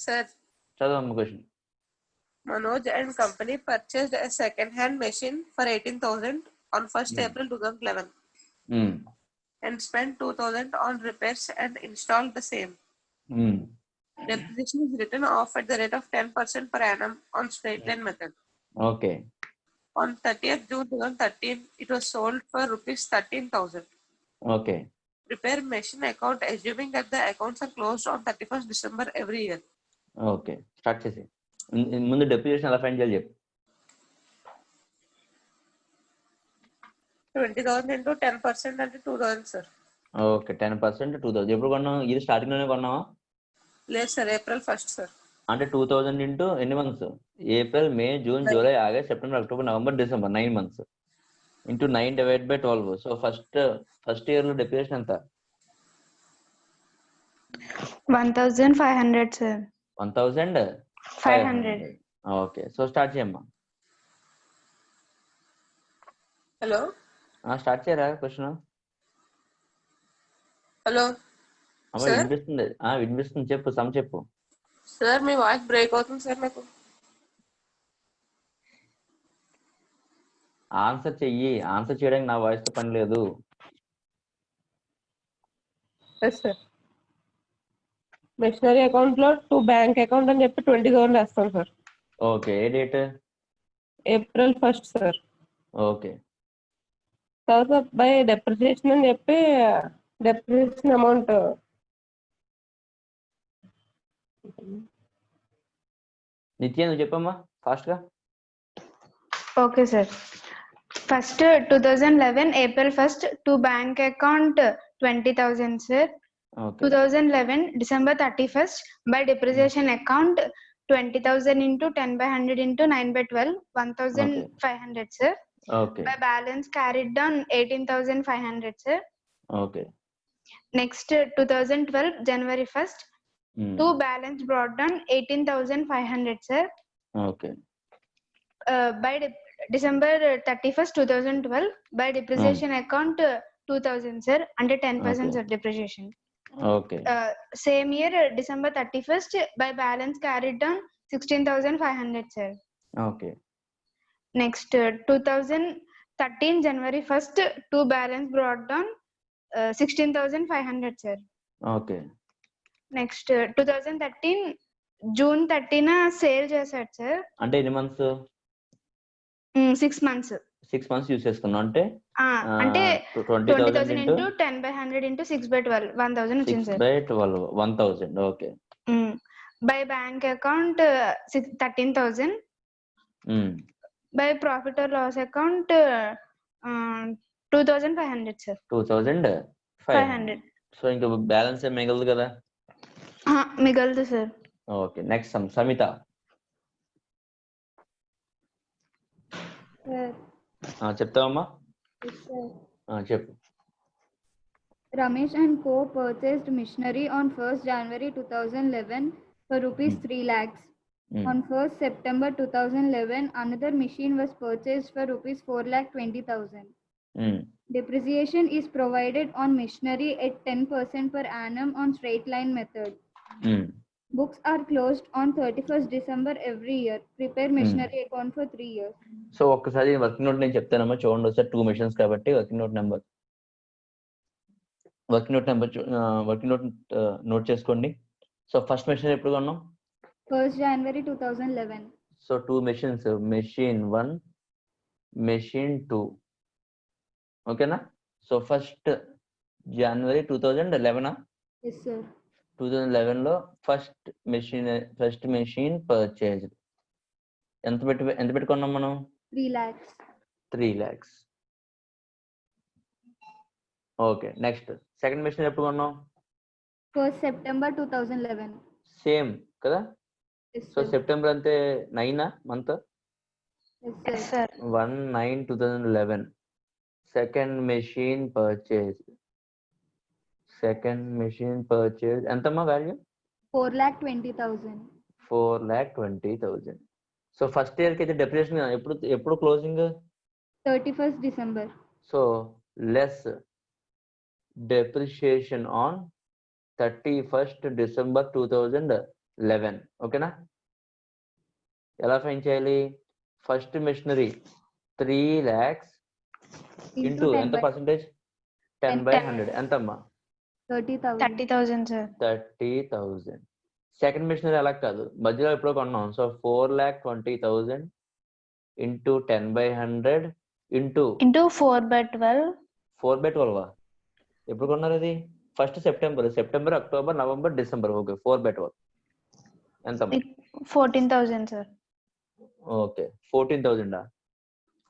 Sir, చదవమ్మ question. Manoj and company purchased a second-hand machine for 18,000 on 1st April 2011 and spent 2,000 on repairs and installed the same. Depreciation is written off at the rate of 10% per annum on straight line method. Okay. On 30th June 2013, it was sold for rupees 13,000. Okay. Prepare machine account assuming that the accounts are closed on 31st December every year. Okay, start చేసి ముందు depreciation ఎలా find చేయాలి చెప్పు. 20,000 into 10% అంటే 2,000 sir. Okay, 10% 2,000. ఎప్పుడు కొన్నావు? ఇది starting లోనే కొన్నావా? లేదు సార్, April 1st sir. అంటే 2,000 ఇంటూ ఎన్ని months? April, May, June, July, August, September, October, November, December, 9 months into 9 divide by 12. So first year లో డెప్రిసియేషన్ ఎంత? 1,500 sir. 1,500. ఓకే, సో స్టార్ట్ చేయమ్మా. హలో, స్టార్ట్ చేయరా క్వశ్చన్. హలో అమ్మ వినిపిస్తుంది. వినిపిస్తుంది, చెప్పు. సమ్ చెప్పు సార్. మీ వాయిస్ బ్రేక్ అవుతుంది సార్. నాకు ఆన్సర్ చెయ్యి. ఆన్సర్ చేయడానికి నా వాయిస్ తో పని లేదు. సార్, మిషనరీ అకౌంట్ లో 2 బ్యాంక్ అకౌంట్ అని చెప్పి 20,000 రాస్తాం sir. Okay, a date? April 1st sir. Okay. తర్వాత బై డెప్రిసియేషన్ అని చెప్పి డెప్రిసియేషన్ అమౌంట్ నిత్య నువ్వు చెప్పమ్మా ఫాస్ట్ గా. Okay sir. First 2011 April 1st to bank account 20,000 sir. Okay. 2011 December 31st by depreciation account 20,000 into 10 by 100 into 9 by 12 1,500 sir. Okay. By balance carried down 18,500 sir. Okay. Next 2012 January 1st to balance brought down 18,500 sir. Okay. By December 31st 2012 by depreciation account 2,000 sir, under 10% Okay. of depreciation. Okay. Same year December 31st by balance carried down 16,500 sir. Okay. Next 2013 January 1st to balance brought down 16,500 sir. Okay. Next 2013 June 13 sale చేశాడు sir. అంటే ఎన్ని months? 6 months. 6 months use చేసుకున్నాం. అంటే 20,000 into 10 by 100 into 6 by 12 1,000 వచ్చింది sir. 6 by 12 1,000. Okay. By bank account 13,000. By profit or loss account 2,500 sir. 2,500. So ఇంకా balance ఏం మిగలదు కదా? మిగలదు సార్. Okay, next Samita. చెప్తావమ్మా? చెప్పు. Ramesh and Co. purchased machinery on 1st January 2011 for rupees 3 lakhs. On 1st September 2011, another machine was purchased for rupees 4,20,000. Depreciation is provided on machinery at 10% per annum on straight line method. Books are closed on 31st December every year. Prepare machinery account for 3 years. So ఒక్కసారి working note నేను చెప్తానమ్మా, చూడండి ఒకసారి. 2 machines కాబట్టి working note note చేసుకోండి. So first machine ఎప్పుడు కొన్నాం? 1st January 2011. So 2 machines, machine 1, machine 2. ఓకేనా? సో ఫస్ట్ జనవరి 2011. Yes sir. 2011 లో ఫస్ట్ మెషిన్ పర్చేజ్ ఎంత పెట్టుకున్నాం మనం? 3 lakhs. 3 lakhs. Okay, next second machine ఎప్పుడు కొన్నాం? 1st September 2011. సేమ్ కదా? Yes so sir. సెప్టెంబర్ అంతే 9 month. Yes sir. 1/9/2011 second machine purchase. ఎంతమ్మా వాల్యూ? 4,20,000. 4,20,000. సో ఫస్ట్ ఇయర్ కి అయితే డెప్రిసియేషన్ ఎప్పుడు closing? 31st December. So less depreciation on 31st December 2011. 11. ఓకేనా? ఎలా ఫైన్ చేయాలి? ఫస్ట్ మిషనరీ 3 lakhs ఇంటూ ఎంత పర్సెంటేజ్? 10/100 ఎంతమ్మా? 30,000. 30,000 sir. 30,000. సెకండ్ మిషనరీ అలా కాదు, మధ్యలో ఎప్పుడో కొన్నాం. So 4,20,000 into 10/100 into Into 4/12. 4/12. ఎప్పుడు కొన్నారు అది? First September, October, November, December. Okay, 4/12 ఎంతమ్మా? 14,000 sir. Okay, 14,000.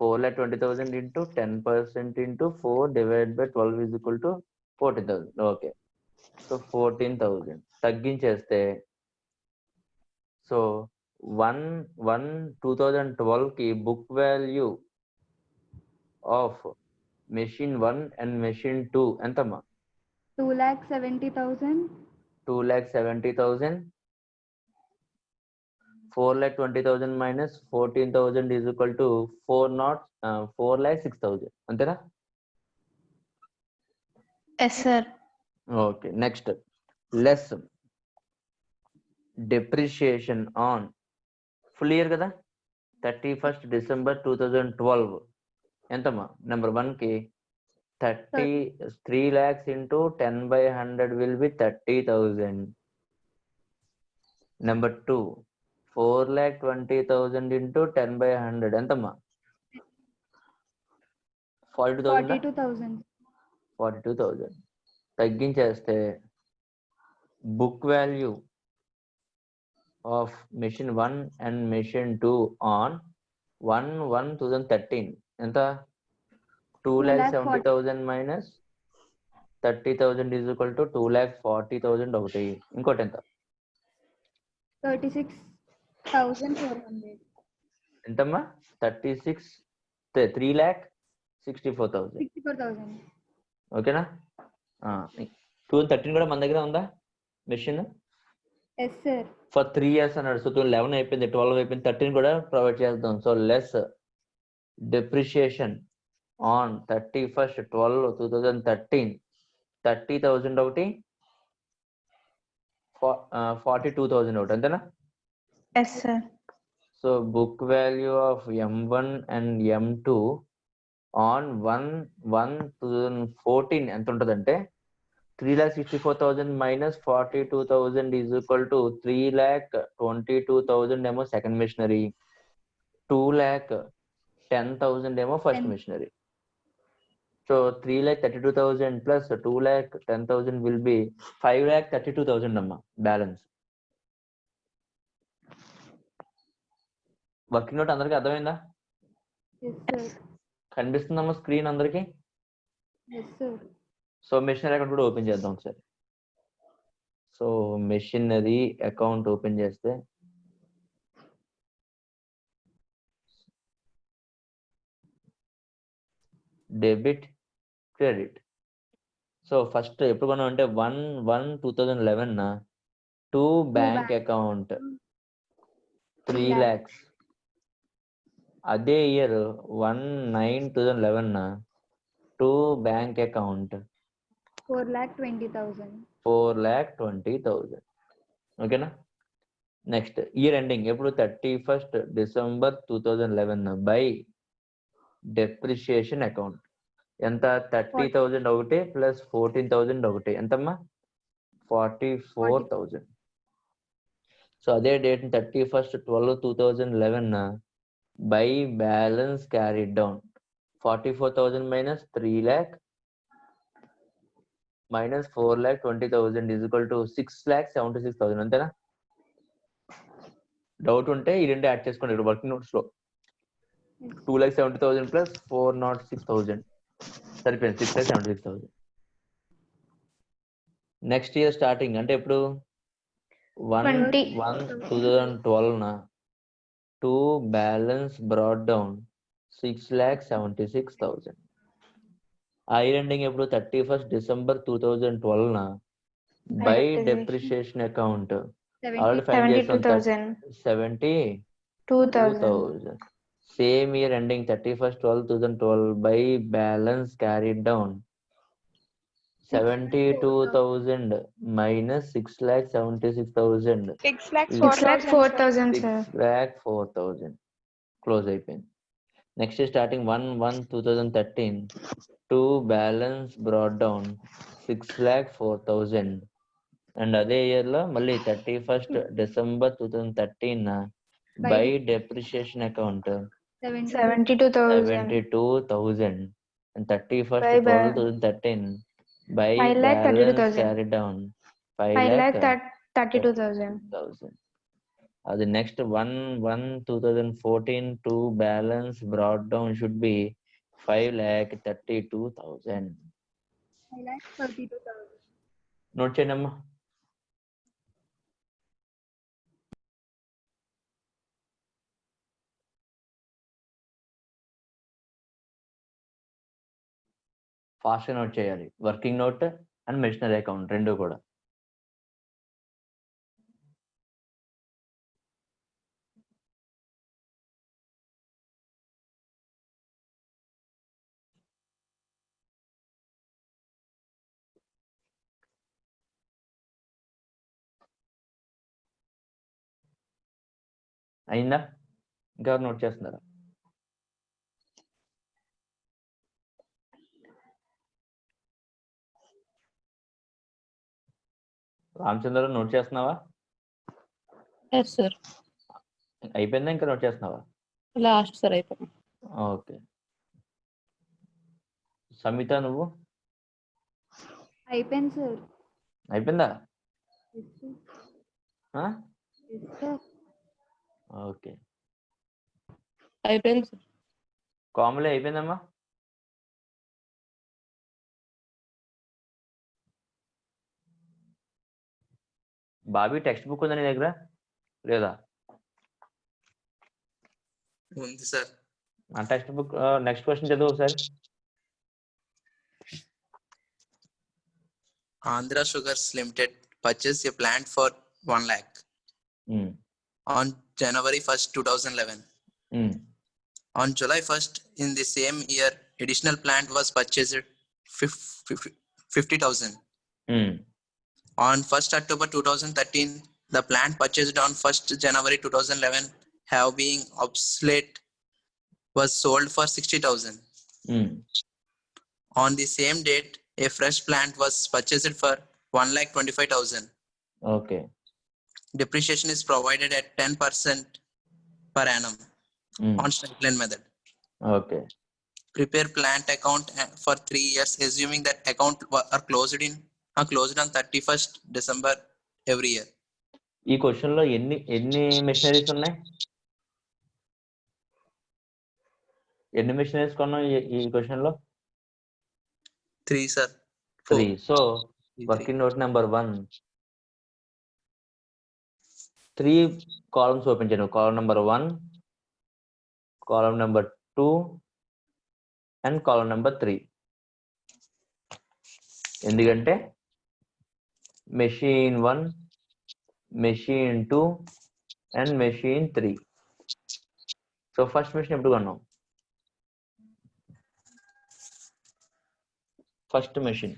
4,20,000 into 10% into 4 divided by 12 is equal to 14,000. Okay, so 14,000 తగ్గించేస్తే సో 2012 కి book value of machine 1 and machine 2 ఎంతమ్మా? 2,70,000. 2,70,000. 4,20,000 minus 14,000 is equal to 4,06,000. అంతేనా? Yes sir. Okay, next less depreciation on full year కదా, 31st December 2012 ఎంతమ్మా? Number 1 కి 3 lakhs into 10/100 will be 30,000. Number 2 4,20,000 into 10/100 ఎంతమ్మా? 42,000. 42,000 తగ్గించేస్తే book value of machine 1 and machine 2 on 1/1/2013 ఎంత? 2,70,000 minus 30,000 is equal to 2,40,000. ఒకటి, ఇంకోటి ఎంత? 36,400. ఎంతమ్మా? 3,64,000. 64,000. ఓకేనా? 2013 కూడా మన దగ్గర ఉందా machine? Yes sir. For 3 years అన్నాడు. సో 11 అయిపోయింది, 12 అయిపోయింది, 13 కూడా ప్రొవైడ్ చేద్దాం. So less depreciation on 31st 12/2013 30,000 ఒకటి, 42,000 ఒకటి, అంతేనా? Yes sir. So book value of M1 and M2 on 1/1/2014 ఎంత ఉంటుందంటే 3,64,000 minus 42,000 is equal to 3,22,000 ఏమో సెకండ్ మిషనరీ, 2,10,000 ఏమో first machinery. So 3,32,000 plus 2,10,000 will be 5,32,000 అమ్మా బ్యాలెన్స్. వర్కింగ్ నోట్ అందరికి అర్థమైందా? Yes sir. కనిపిస్తుందమ్మా స్క్రీన్ అందరికి? Yes sir. So machinery account కూడా open చేద్దాం ఒకసారి. సో మెషినరీ అకౌంట్ ఓపెన్ చేస్తే డెబిట్, క్రెడిట్. సో ఫస్ట్ ఎప్పుడు కొన్నాం అంటే 1/1/2011 టు బ్యాంక్ అకౌంట్ 3 lakhs. అదే ఇయర్ 1/9/2011 టు బ్యాంక్ అకౌంట్ 4,20,000. 4,20,000. ఓకేనా? నెక్స్ట్ ఇయర్ ఎండింగ్ ఎప్పుడు? 31st December 2011 by depreciation account ఎంత? 30,000 ఒకటి ప్లస్ 14,000 ఒకటి, ఎంతమ్మా? 44,000. సో అదే date 31st 12/2011 by balance carried down 44,000 minus 3 lakh minus 4,20,000 is equal to 6,76,000. అంతేనా? డౌట్ ఉంటే ఈ రెండు యాడ్ చేసుకోండి ఇక్కడ వర్కింగ్ నోట్స్ లో. 2,70,000 plus 406,000 సరిపోయింది, 6,76,000. నెక్స్ట్ ఇయర్ స్టార్టింగ్ అంటే ఎప్పుడు? 1/1/2012 టు బ్యాలెన్స్ బ్రాడ్ డౌన్ 6,76,000. ఆ ఇయర్ ఎండింగ్ ఎప్పుడు? 31st December 2012 by depreciation account already fine చేస్తాం 72,000. Same year ending 31st 12/2012 by balance carried down 72,000 minus 6,76,000. 6,04,000 sir. 6,04,000. Close అయిపోయింది. Next starting 1/1/2013 to balance brought down 6,04,000. And అదే year లో మళ్ళీ 31st December 2013 by depreciation account 72,000. and 31st By 12 2013 by 5,32,000. balance carried down 5,32,000. 5,32,000. The next 1/1/2014 to balance brought down should be 5,32,000. 5,32,000. Note చేయండి అమ్మా. Fast note చేయాలి. Working note and machinery account రెండు కూడా. అయిందా? ఇంకా నోట్ చేస్తున్నారా? రామచంద్ర నోట్ చేస్తున్నావా? Yes sir. అయిపోయిందా ఇంకా నోట్ చేస్తున్నావా? లాస్ట్ సార్ అయిపోయింది. ఓకే. సమిత నువ్వు? అయిపోయింది సార్. అయిపోయిందా? ఓకే. అయిపోయింది సార్. కామలే అయిపోయిందమ్మా? బాబీ టెక్స్ట్ బుక్ ఉందా నీ దగ్గర? లేదా? ఉంది సార్. ఆ టెక్స్ట్ బుక్ నెక్స్ట్ క్వశ్చన్ చదువు ఒకసారి. Andhra Sugars Limited purchased a plant for 1 lakh on January 1st, 2011. On July 1st in the same year, additional plant was purchased 50,000. On 1st October 2013, the plant purchased on 1st January 2011 have been obsolete was sold for 60,000. On the same date, a fresh plant was purchased for 1,25,000. Okay. Depreciation is provided at 10% per annum on straight-line method. Okay. Prepare plant account for 3 years, assuming that account are closed on 31st December every year. ఈ question లో ఎన్ని machineries ఉన్నాయి? ఎన్ని machineries కొన్నాం ఈ question లో? 3 sir. 3. So working note number 1 3 columns open చేయను. Column number 1, column number 2 and column number 3. ఎందుకంటే machine 1, machine 2 and machine 3. So first machine ఎప్పుడు కొన్నాం? First machine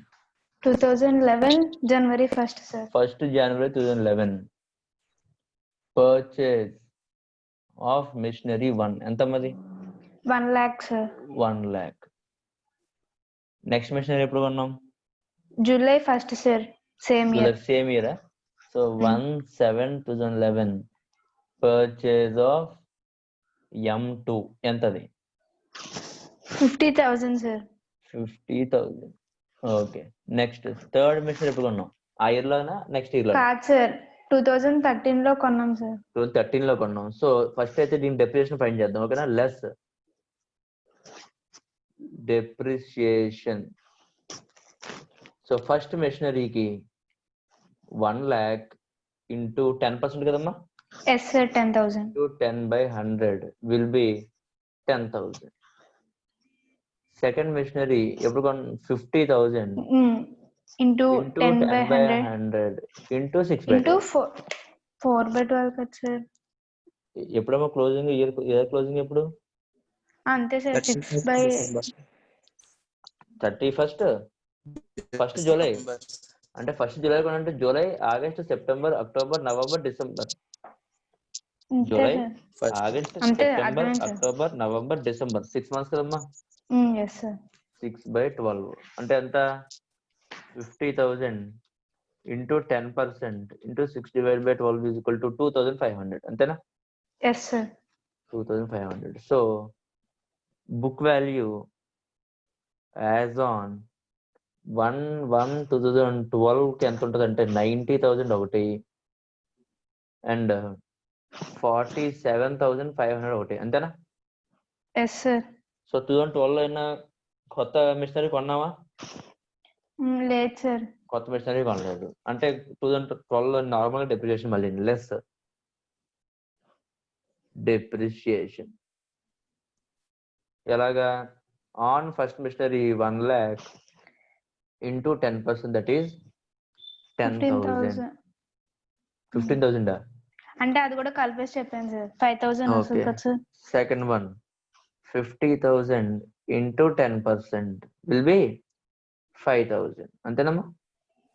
2011 January 1st sir. 1st January 2011. Purchase of machinery 1 ఎంత మరి? 1 lakh sir. 1 lakh. Next machinery ఎప్పుడు కొన్నాం? July 1st sir. Same year. Same year. So 1/7/2011 purchase of M2 ఎంతది? 50,000 sir. 50,000. Okay. Next third machinery ఎప్పుడు కొన్నాం? ఆ year లోనా next year లో? కాదు సార్, 2013 లో కొన్నాం సార్. 2013 లో కొన్నాం. సో ఫస్ట్ అయితే దీని డెప్రిసియేషన్ ఫైండ్ చేద్దాం. ఓకేనా? Less depreciation. సో ఫస్ట్ మెషినరీకి 1 lakh ఇంటూ 10% కదమ్మా? Yes sir, 10,000. 10/100 will be 10,000. Second machinery ఎప్పుడు 50,000 ఇంటూ 10/100 ఇంటూ 6/12. 4/12 కదా సార్. ఎప్పుడమ్మా క్లోజింగ్? ఇయర్ క్లోజింగ్ ఎప్పుడు? అంతే సార్, 6/31st. ఫస్ట్ జూలై అంటే ఫస్ట్ జూలై కూడా అంటే July, August, September, October, November, December. July, August, September, October, November, December 6 months కదమ్మా. 6/12 అంటే ఎంత? 50,000 into 10% into 6 divided by 12 is equal to 2,500. అంతేనా? Yes, sir. 2,500. So book value as on 1/1/2012 కి ఎంత ఉంటుంది అంటే 90,000 ఒకటి అండ్ 47,500 ఒకటి. అంతేనా? Yes, sir. సో 2012 లో అయినా కొత్త మిషనరీ కొన్నావా? లేదు సార్. కొత్త మిషనరీ కొనలేదు అంటే 2012 లో నార్మల్ డెప్రిసియేషన్ మళ్ళీ లెస్ డెప్రిసియేషన్. ఎలాగా? On first machinery 1 lakh into 10%, that is 10,000. 15,000 అంటే అది కూడా కలిపేసి చెప్పాను సార్. 5,000 వస్తుంది కదా sir. Second one 50,000 into 10% will be 5,000. అంతేనమ్మా?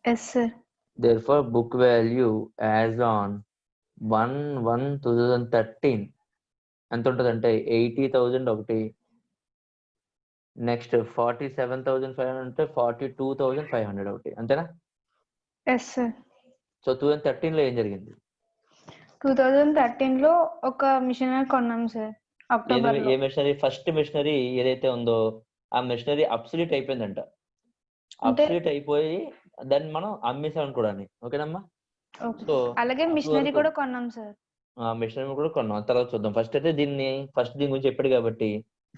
Yes, sir. Therefore book value as on 1/1/2013 ఎంత ఉంటుంది అంటే 80,000 ఒకటి, నెక్స్ట్ 47,500 అంటే 42,500 ఒకటి. అంతేనా? Yes, sir. సో 2013 లో ఏం జరిగింది? 2013 లో ఒక మిషనరీ కొన్నాం సార్ అక్టోబర్ లో. ఏ మిషనరీ? ఫస్ట్ మిషనరీ ఏదైతే ఉందో ఆ మిషనరీ అబ్సల్యూట్ అయిపోయిందంట. అబ్సల్యూట్ అయిపోయి దాన్ని మనం అమ్మేసాం కూడా. ఓకేనమ్మా? సో అలాగే మిషనరీ కూడా కొన్నాం సార్. మిషనరీ కూడా కొన్నాం, తర్వాత చూద్దాం. ఫస్ట్ అయితే దీని గురించి చెప్పాడు కాబట్టి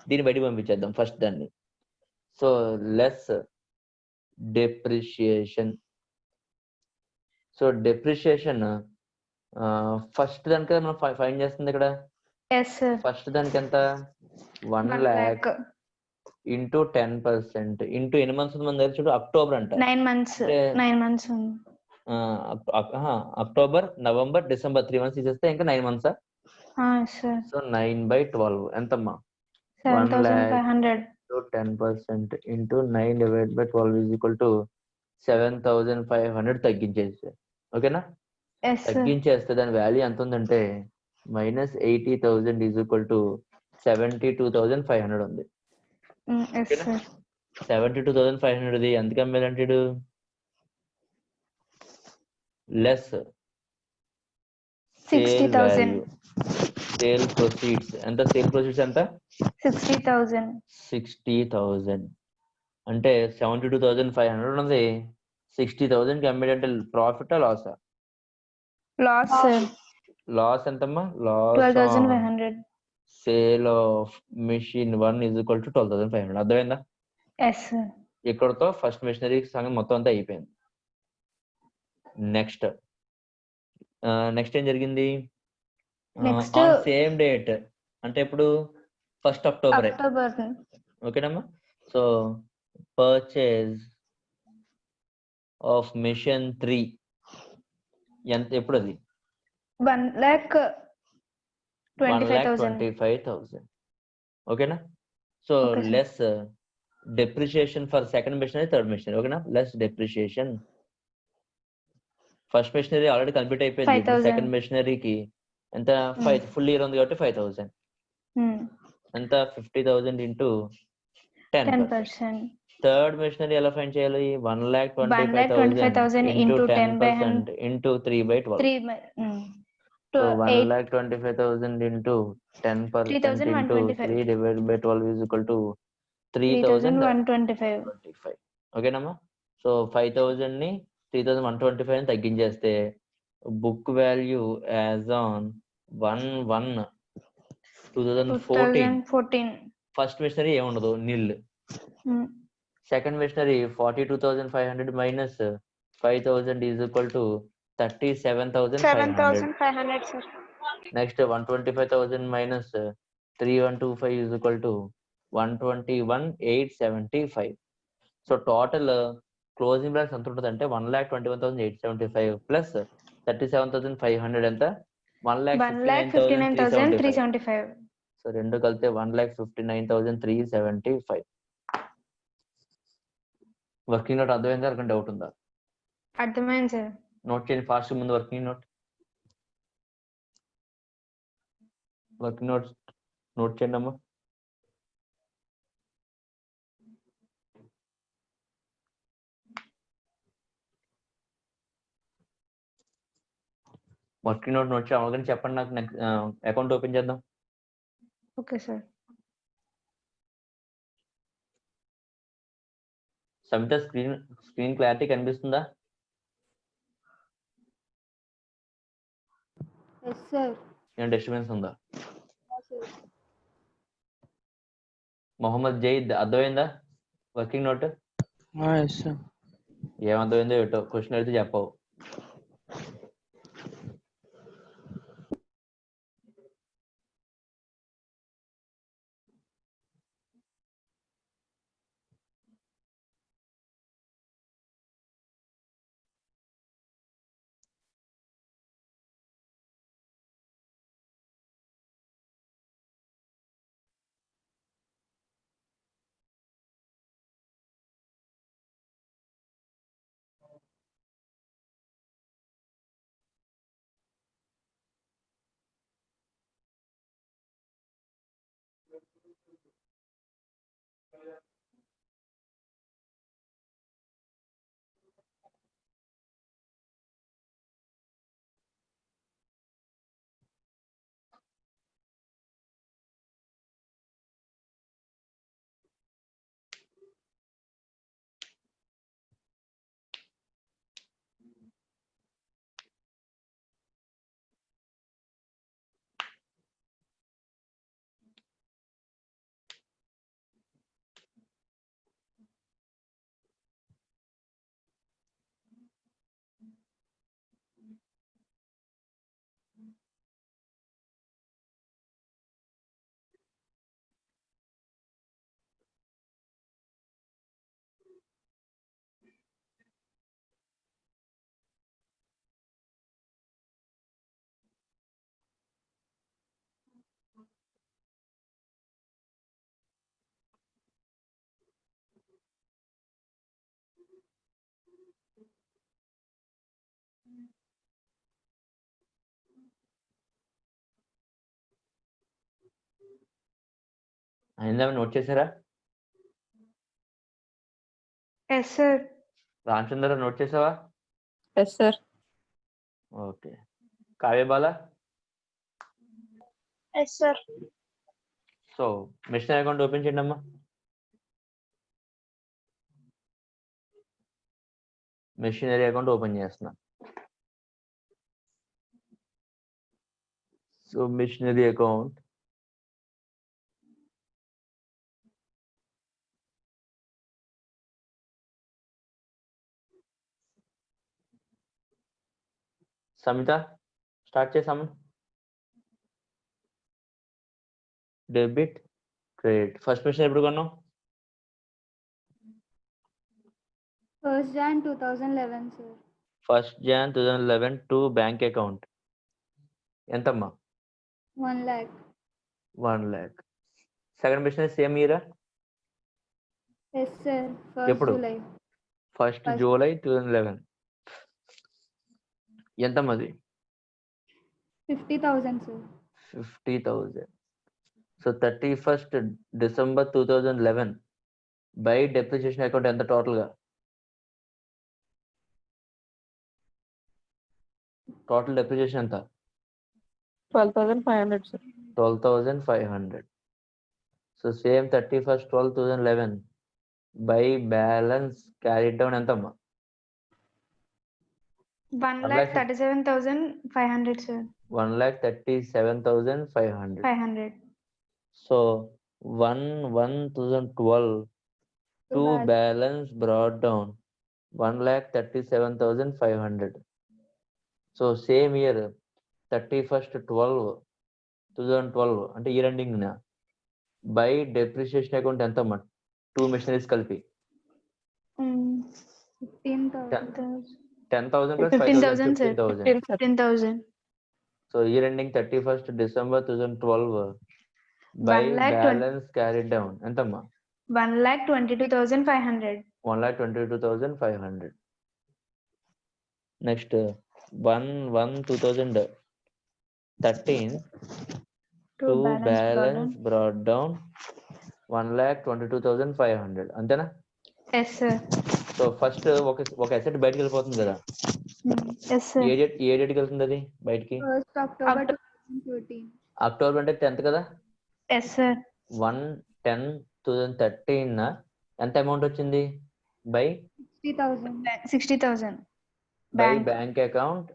దీన్ని బయట పంపించేద్దాం ఫస్ట్ దాన్ని. So less depreciation. So depreciation first దానికి మనం ఫైండ్ చేస్తుంది ఇక్కడ. ఫస్ట్ దానికి ఎంత? 1 lakh into 10% into ఎన్ని మంత్స్ ఉంది మన దగ్గర చూడు? అక్టోబర్ అంట. 9 months ఉంది. అక్టోబర్, నవంబర్, డిసెంబర్ 3 months ఇస్తే ఇంకా 9 months. సో 9/12 ఎంతమ్మా? 7,500. 10% into 9 divided by 12 is equal to 7,500 తగ్గించేస్తే. ఓకేనా? తగ్గించేస్తే దాని వాల్యూ ఎంత ఉందంటే -80,000 is equal to 72,500 ఉంది. 72,500 ఎందుకు అమ్మేదంటాడు? లెస్ 60,000. సేల్ ప్రొసీడ్స్ ఎంత? సేల్ ప్రొసీడ్స్ ఎంత? 60,000. 60,000 అంటే 72,500 ఉన్నది. 60,000 కి అమ్మేదంటే ప్రాఫిట్ లాసా? Loss sir. లాస్ ఎంతమ్మా? Loss 12,500. Sale of machine 1 is equal to 12,500. అర్థమైందా? Yes, sir. ఇక్కడతో ఫస్ట్ మిషనరీ సంగతి మొత్తం అంతా అయిపోయింది. నెక్స్ట్ ఏం జరిగింది? సేమ్ డేట్ అంటే ఇప్పుడు 1st October. ఓకేనమ్మా? సో పర్చేజ్ ఆఫ్ మిషన్ 3 ఎంత? ఎప్పుడు అది? 1,25,000. ఓకేనా? So less depreciation for second machinery, third machinery. ఓకేనా? Less depreciation. First machinery already complete అయిపోయింది. సెకండ్ మిషనరీకి ఎంత? 5 ఫుల్ ఇయర్ ఉంది కాబట్టి 5,000. ఎంత? 50,000 into 10%. థర్డ్ మిషనరీ ఎలా ఫైండ్ చేయాలి? 1,25,000 into 10% into 3/12. So 1,25,000 into 10% into 3 divided by 12 is equal to 3,125. ఓకేనమ్మా? సో 5,000 ని 3,125 ని తగ్గించేస్తే book value as on 1/1/2014 first machinery ఏముండదు, నిల్. Second machinery 42,500 minus 5,000 is equal to 37,500. Next 125,000 minus 3,125 is equal to 121,875. So total closing balance ఎంత ఉంటుంది అంటే 1,21,875 plus 37,500 ఎంత? 1,59,375. సో రెండు కలిపితే 1,59,375. వర్కింగ్ నోట్ అర్థమైందా? అక్కడ డౌట్ ఉందా? అర్థమైంది సార్. నోట్ చేయండి ఫాస్ట్ ముందు వర్కింగ్ నోట్. వర్కింగ్ నోట్ చేయండి అమ్మా. వర్కింగ్ నోట్ చేయాలి చెప్పండి నాకు. నెక్స్ట్ అకౌంట్ ఓపెన్ చేద్దాం. Okay sir. Samitha screen clarity కనిపిస్తుందా? Yes, sir. ఏమైనా డిస్టర్బెన్స్ ఉందా? No, sir. మొహమ్మద్ జైద్ అర్థమైందా వర్కింగ్ నోట్? Yes, sir. ఏమర్థమైందో ఏటో క్వశ్చన్ అయితే చెప్పవు. అయిందా? నోట్ చేశారా? Yes sir. రామచంద్ర నోట్ చేసావా? Yes, sir. Okay. Kavyabala? Yes sir. So machine account open చేయండి అమ్మా. మెషినరీ అకౌంట్ ఓపెన్ చేస్తున్నా. So machinery account Samitha start చేసాము. Debit credit. ఫస్ట్ మెషిన్ ఎప్పుడు కొన్నాం? 1st Jan 2011, sir. 1st Jan 2011 to bank account. ఎంతమ్మా? 1 lakh. 1 lakh. Second machine same ఇయరా? Yes, sir. 1st ఎప్పుడు? July. 1st July 2011. ఎంతమ్మది? 50,000, sir. 50,000. So 31st December 2011 by depreciation account ఎంత total గా? Total depreciation ఎంత? 12,500, sir. 12,500. So same 31st 12/2011 by balance carry down ఎంతమ్మా? 1,37,500 sir. 1,37,500. 500. So 1/1/2012 to balance brought down 1,37,500. So same year 31st 12/2012 అంటే year ending by depreciation account ఎంతమ్మా? 2 machineries కలిపి 15,000. 10,000 plus 15,000 sir. 15,000. 15,000. So year ending 31st December 2012 by 1,20,000 balance carried down. ఎంతమ్మా? 1,22,500. 1,22,500. Next 1/1/2013 to balance brought down 1,22,500. అంతేనా? Yes, sir. So first ఒక asset బయటకు వెళ్ళిపోతుంది కదా, Yes, sir. ఏ డేట్కి వెళ్తుంది అది బయటికి? 1st October 2013. అక్టోబర్ అంటే 10th కదా? Yes, sir. 1/10/2013 ఎంత అమౌంట్ వచ్చింది? బై 60,000. By bank account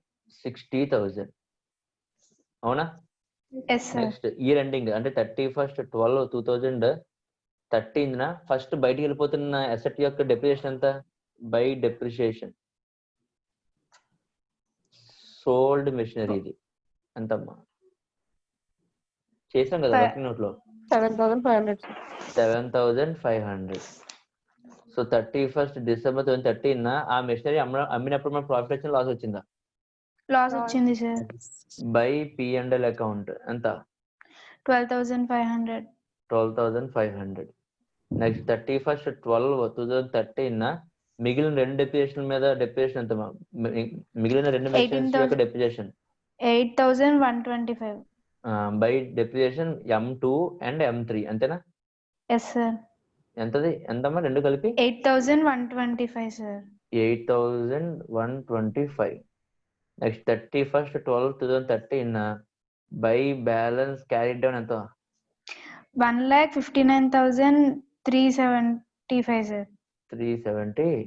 60,000. అవునా? Yes, sir. Next year ending అంటే 31st 12/2013 ఫస్ట్ బయటికి వెళ్ళిపోతున్న అసెట్ యొక్క డెప్రిసియేషన్ ఎంత? బై డెప్రిసియేషన్ సోల్డ్ మెషినరీ ఇది ఎంతమ్మా? చేసాం కదా వర్కింగ్ నోట్ లో 7,500. 7,500. సో 31st December 2013 ఆ మెషినరీ అమ్మినప్పుడు మన ప్రాఫిట్ వచ్చిందా లాస్ వచ్చిందా? లాస్ వచ్చింది సార్. బై P&L అకౌంట్ ఎంత? 12,500. 12,500. నెక్స్ట్ 31st 12/2013 మిగిలిన రెండు డెప్రిసియేషన్ మీద డెప్రిసియేషన్ ఎంత? మిగిలిన రెండు మెషినరీస్ యొక్క depreciation 8,125. By depreciation M2 and M3 అంతేనా? Yes sir. ఎంతమ్మా రెండు కలిపి? 8,125 sir. 8,125. Next 31st 12/2013 by balance carry down ఎంత? 1,59,375 సార్. 375.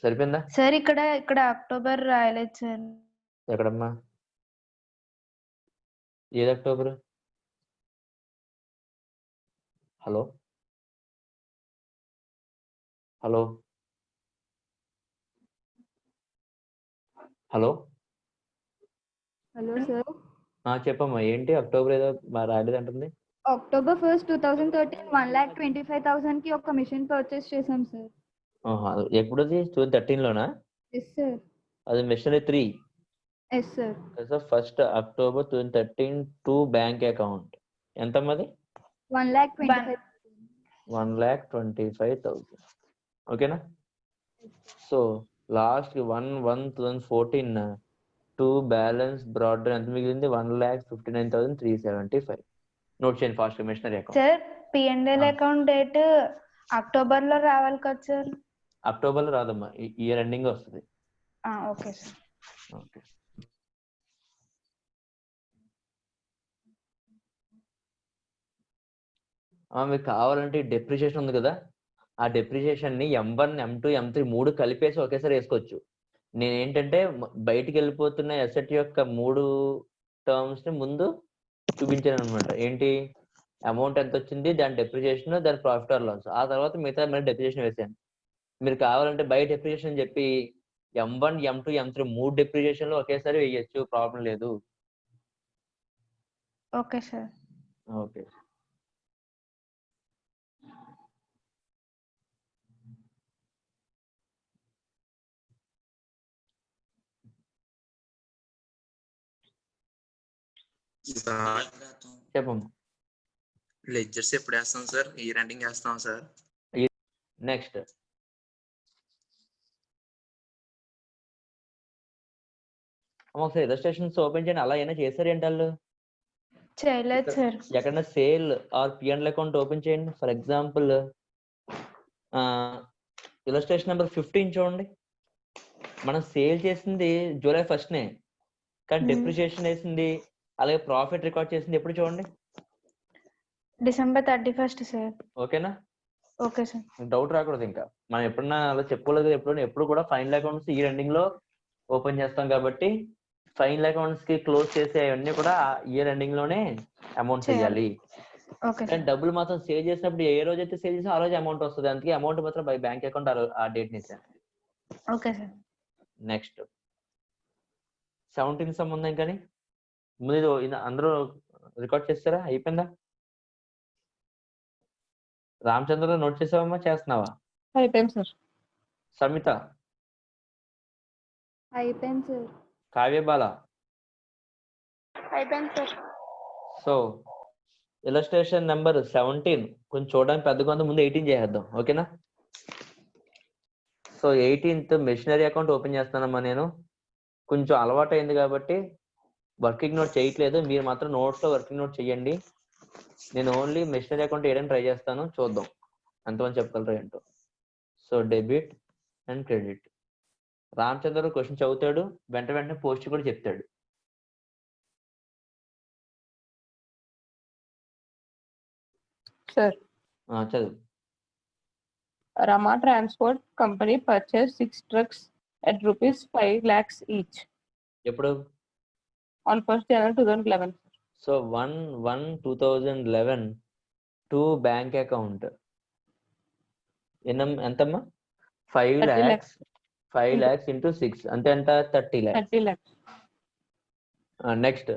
సరిపోయిందా సార్? ఇక్కడ అక్టోబర్ రాయలేదు సార్. ఎక్కడమ్మా? ఏది October? Hello hello hello Hello, sir. చెప్పమ్మా, ఏంటి అక్టోబర్ ఏదో రాలేదు అంటుంది? October 1st 2013 1,25,000 కి ఒక మిషన్ పర్చేస్ చేసాం సార్. ఎప్పుడది? 2013లోనా? Yes sir. అది machinery 3. Yes sir. 1st October 2013 to bank account ఎంతమ్మది? 1,25,000. 1,25,000. ఓకేనా? So last 1/1/2014 to balance brought ఎంత మిగిలింది? 1,59,375. నోట్ చేయండి first machinery account. Sir P&L account date October లో రావాలి కదా సార్? అక్టోబర్ లో రాదమ్మా, ఇయర్ ఎండింగ్ వస్తుంది. Okay sir. ఓకే. మీకు కావాలంటే డెప్రిసియేషన్ ఉంది కదా, ఆ డెప్రిసియేషన్ ని M1 M2 M3 3 కలిపేసి ఒకేసారి వేసుకోవచ్చు. నేను ఏంటంటే బయటికి వెళ్ళిపోతున్న అసెట్ యొక్క 3 టర్మ్స్ ని ముందు చూపించాను అనమాట. ఏంటి అమౌంట్ ఎంత వచ్చింది, దాని డెప్రిసియేషన్, దాని ప్రాఫిట్ ఆర్ లాస్, ఆ తర్వాత మిగతా మళ్ళీ డెప్రిసియేషన్ వేసాను. మీరు కావాలంటే బై డెప్రిసియేషన్ చెప్పి M1 M2 M3 3 డెప్రిసియేషన్ లో ఒకేసారి వేయచ్చు, ప్రాబ్లం లేదు. Okay sir. ఓకే. చెప్పమ్మా. లెడ్జర్స్ ఎప్పుడు వేస్తాం సార్? ఇయర్ ఎండింగ్ వేస్తాం సార్. నెక్స్ట్ ఒకసారి రిజిస్ట్రేషన్స్ ఓపెన్ చేయండి. అలా అయినా చేశారు ఏంటి వాళ్ళు? చేయలేదు సార్. ఎక్కడైనా sale are P&L account open చేయండి. ఫర్ ఎగ్జాంపుల్ ఇలస్ట్రేషన్ నెంబర్ 15 చూడండి. మనం సేల్ చేసింది July 1st, కానీ డెప్రిసియేషన్ వేసింది అలాగే ప్రాఫిట్ రికార్డ్ చేసింది ఎప్పుడు చూడండి? December 31st sir. ఓకేనా? Okay sir. డౌట్ రాకూడదు. ఇంకా మనం ఎప్పుడన్నా అలా చెప్పుకోలేదు. ఎప్పుడు కూడా ఫైనల్ అకౌంట్స్ ఇయర్ ఎండింగ్ లో ఓపెన్ చేస్తాం కాబట్టి ఫైనల్ అకౌంట్స్ కి క్లోజ్ చేసే అవన్నీ కూడా ఇయర్ ఎండింగ్ లోనే అమౌంట్ చేయాలి. కానీ డబ్బులు మాత్రం సేవ్ చేసినప్పుడు ఏ రోజు అయితే సేవ్ చేసి ఆ రోజు అమౌంట్ వస్తుంది. అందుకే అమౌంట్ మాత్రం బై బ్యాంక్ అకౌంట్ ఆ డేట్ ఇచ్చాను. Okay sir. నెక్స్ట్ 17 సంబంధం కానీ ముందు అందరూ రికార్డ్ చేస్తారా? అయిపోయిందా? రామచంద్ర నోట్ చేసావమ్మా? చేస్తున్నావా? అయిపోయింది సార్. సమిత? అయిపోయింది సార్. కావ్యబాల? అయిపోయింది సార్. సో ఇలస్ట్రేషన్ నెంబర్ 17 కొంచెం చూడడానికి పెద్దగా ఉంది, ముందు 18 చేసేద్దాం. ఓకేనా? So 18th machinery account open చేస్తానమ్మా. నేను కొంచెం అలవాటు అయింది కాబట్టి వర్కింగ్ నోట్ చేయట్లేదు, మీరు మాత్రం నోట్స్ లో వర్కింగ్ నోట్ చేయండి. నేను ఓన్లీ మెషినరీ అకౌంట్ వేయడానికి ట్రై చేస్తాను, చూద్దాం ఎంతమంది చెప్పగలరు ఏంటో. So debit and credit. Ramachandra question చదువుతాడు, వెంటనే పోస్ట్ కూడా చెప్తాడు. Sir, చదువు. Rama Transport Company purchased 6 trucks at rupees 5 lakhs each ఎప్పుడు? on 1st January 2011. So 1/1/2011 to bank account ఎంతమ్మా? 5 30 lakhs. 5 lakhs into 6 అంటే ఎంత? 30 lakhs. 30 lakhs. Next.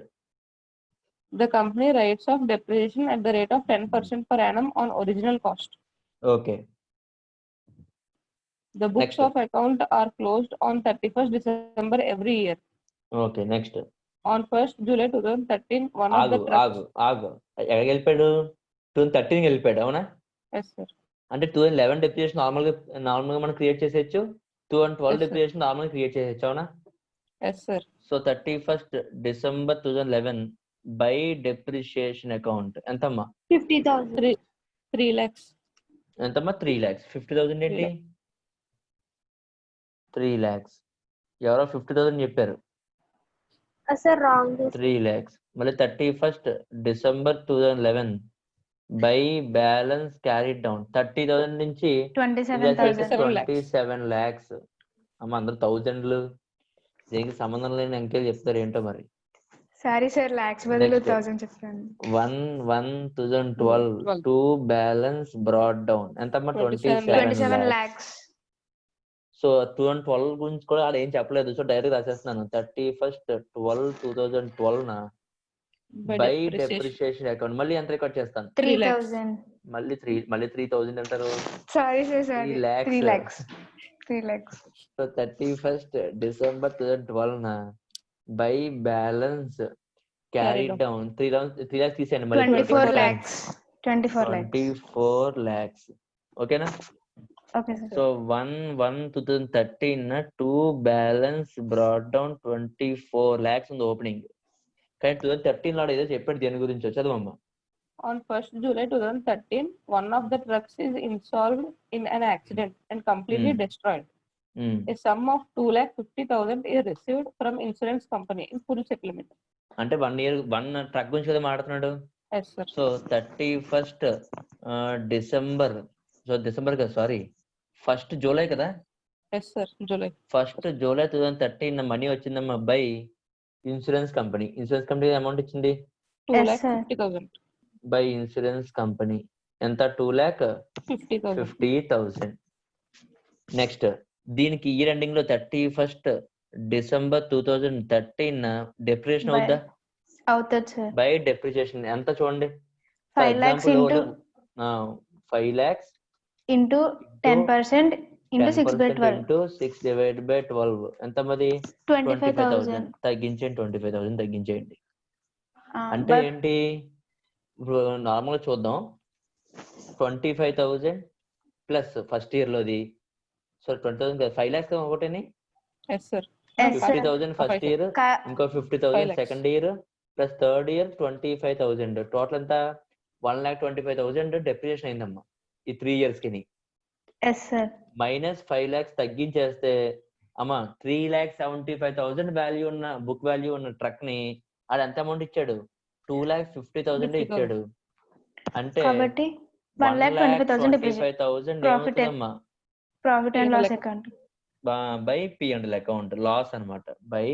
The company writes off depreciation at the rate of 10% per annum on original cost. Okay. The books Next. of account are closed on 31st December every year. Okay. Next. On 1st July 2013, one of the ఆగు trucks. ఆగు ఎక్కడికి వెళ్ళిపోయాడు? 2013 వెళ్ళిపోయాడు, అవునా? Yes, sir. అంటే 2011 depreciation normal గా మనం create చేసేయచ్చు, 2012 Yes, sir. Depreciation normal create చేసేయచ్చు, అవునా? Yes, sir. So 31st December 2011 by depreciation account ఎంతమ్మా? 50,000. 3 lakhs. ఎంతమ్మా? 3 lakhs. 50,000 ఏంటి? 3 lakhs. ఎవరో 50,000 చెప్పారు. Sir, wrong. 3 lakhs. మళ్ళీ 31st December 2011 by balance carried down 30,000 నుంచి 27,000. 27 lakhs. అమ్మ అందరు థౌజండ్లు, దీనికి సంబంధం లేని అంకెలు చెప్తారు ఏంటో మరి. సారీ సార్, లాక్స్ బదులు Next. 1000 చెప్పాను. 1/1/2012 టు బ్యాలెన్స్ బ్రాడ్ డౌన్ ఎంతమ్మా? 27 27 lakhs. lakhs. సో 2012 గురించి కూడా ఆడ ఏం చెప్పలేదు, సో డైరెక్ట్ రాసేస్తున్నాను. 31st 12/2012 By by depreciation. Depreciation account మళ్ళీ ఎంత రికార్డ్ చేస్తాను? 3,000. మళ్ళీ 3000 అంటారు. Sorry sir, sorry. 3 lakhs. 3 lakhs. 3 lakhs. So 31st December 2012 by balance carry down 3 lakhs తీసేయండి మళ్ళీ. 24 lakhs. 24 lakhs. 24 lakhs. ఓకేనా? Okay sir. So 1/1/2013 to balance broad down 24 lakhs ఉంది opening. కానీ 2013 లో ఏదో చెప్పాడు దేని గురించి, చదవమ్మా. On 1st July 2013, one of the trucks is involved in an accident and completely destroyed. A sum of 2,50,000 is received from insurance company in full settlement. అంటే 1 truck గురించి కదా మాట్లాడుతున్నాడు. Yes, sir. So 31st December, so December కదా, sorry 1st July కదా. Yes, sir. July. 1st July 2013 money వచ్చిందమ్మా by insurance company. Insurance company amount ఇచ్చింది 2,50,000. By insurance company ఎంత? 2,50,000. 50,000. Next దీనికి ఇయర్ ఎండింగ్ లో 31st December 2013 డెప్రిసియేషన్ అవుద్దా? అవుతుంది sir. By depreciation ఎంత చూడండి? 5 lakhs into 5 lakhs into 10% into 6/12 into 6/12 ఎంత మరి? 25,000. తగ్గించండి, 25,000 తగ్గించేయండి. Ah, అంటే but ఏంటి? ఇప్పుడు నార్మల్ చూద్దాం. 25,000 ప్లస్ ఫస్ట్ ఇయర్ లోది, సో 20,000 5 lakhs ఒకటేని. Yes, sir. Yes, sir. 50,000 first year, ఇంకో 50,000 5 lakhs. Second year, plus third year 25,000. Total ఎంత? 1,25,000 డెప్రిసియేషన్ అయిందమ్మా ఈ 3 years కి. yes sir. మైనస్ 5 lakhs తగ్గించేస్తే అమ్మా 3,75,000 వాల్యూ ఉన్న బుక్ వాల్యూ ఉన్న ట్రక్ ని అది ఎంత అమౌంట్ ఇచ్చాడు? 2,50,000 ఇచ్చాడు. అంటే కాబట్టి 1,25,000 25,000 Profit. ఏమవుతుందమ్మా? Profit and loss account. By P&L account loss అన్నమాట. By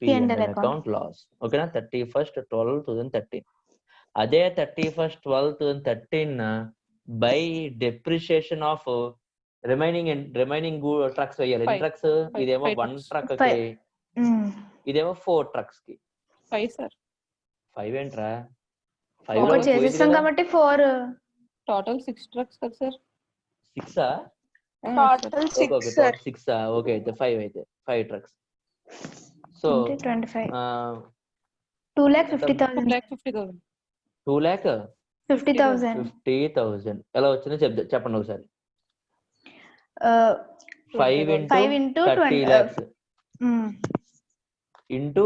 P&L P&L account loss. ఓకేనా? 31st 12/2013. అదే 31st 12/2013 by depreciation of remaining trucks వేయాలి. ఎన్ని ట్రక్స్? ఇదేమో 1 truck కి, ఇదేమో 4 trucks కి. 5, sir. 5 ఏంట్రా? ఒకటి చేసేస్తాం కాబట్టి 4. Total 6 trucks, sir. 6 Total 6, sir. 6 okay, అయితే 5 అయితే 5 trucks. సో 25. 2,50,000. 2,50,000. 50,000. 2,50,000 ఎలా వచ్చిందో చెప్పండి ఒకసారి. 5 into 5 into 30 lakhs into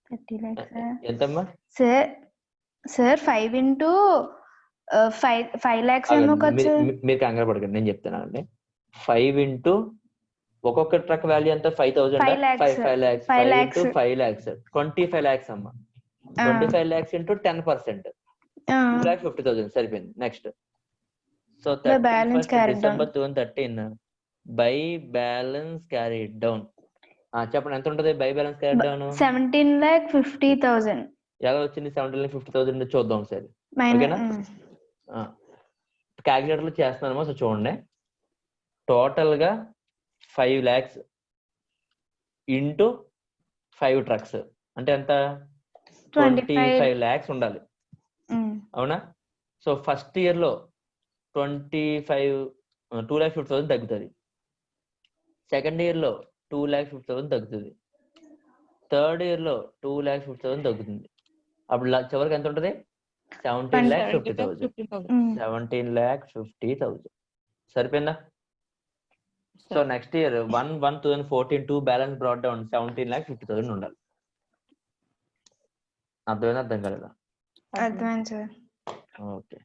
30 lakhs. ఎంతమ్మా? సార్ 5 into 5 lakhs ఏమో కదా సార్. మీరు కంగారు పడకండి, నేను చెప్తాను అండి. 5 into ఒక్కొక్క ట్రక్ వాల్యూ ఎంత? 5,000. 5 lakhs. 5 into 5 lakhs 25 lakhs అమ్మా. 25 lakhs into 10%. 2,50,000 సరిపోయింది. Next so 31st December 2013 by balance carried down. చెప్పండి ఎంత ఉంటుంది బై బ్యాలెన్స్ క్యారీడ్ డౌన్? 17,50,000. ఎలా వచ్చింది 17,50,000? చూద్దాం సరే, ఓకేనా? క్యాలిక్యులేటర్ లో చేస్తున్నాము. సో చూడండి, టోటల్ గా 5 lakhs ఇంటూ 5 trucks అంటే ఎంత? 25 lakhs ఉండాలి, అవునా? సో ఫస్ట్ ఇయర్ లో 2,50,000 తగ్గుతుంది. సెకండ్ ఇయర్ లో 2,50,000 తగ్గుతుంది. థర్డ్ ఇయర్ లో 2,50,000 తగ్గుతుంది. అప్పుడు చివరికి ఎంత ఉంటుంది? 17,50,000. 17,50,000 సరిపోయిందా? So next year 1/1/2014 balance brought down 17,50,000 ఉండాలి. అర్థమైనా అర్థం కాలేదా? అర్థమైంది సార్. ఓకే,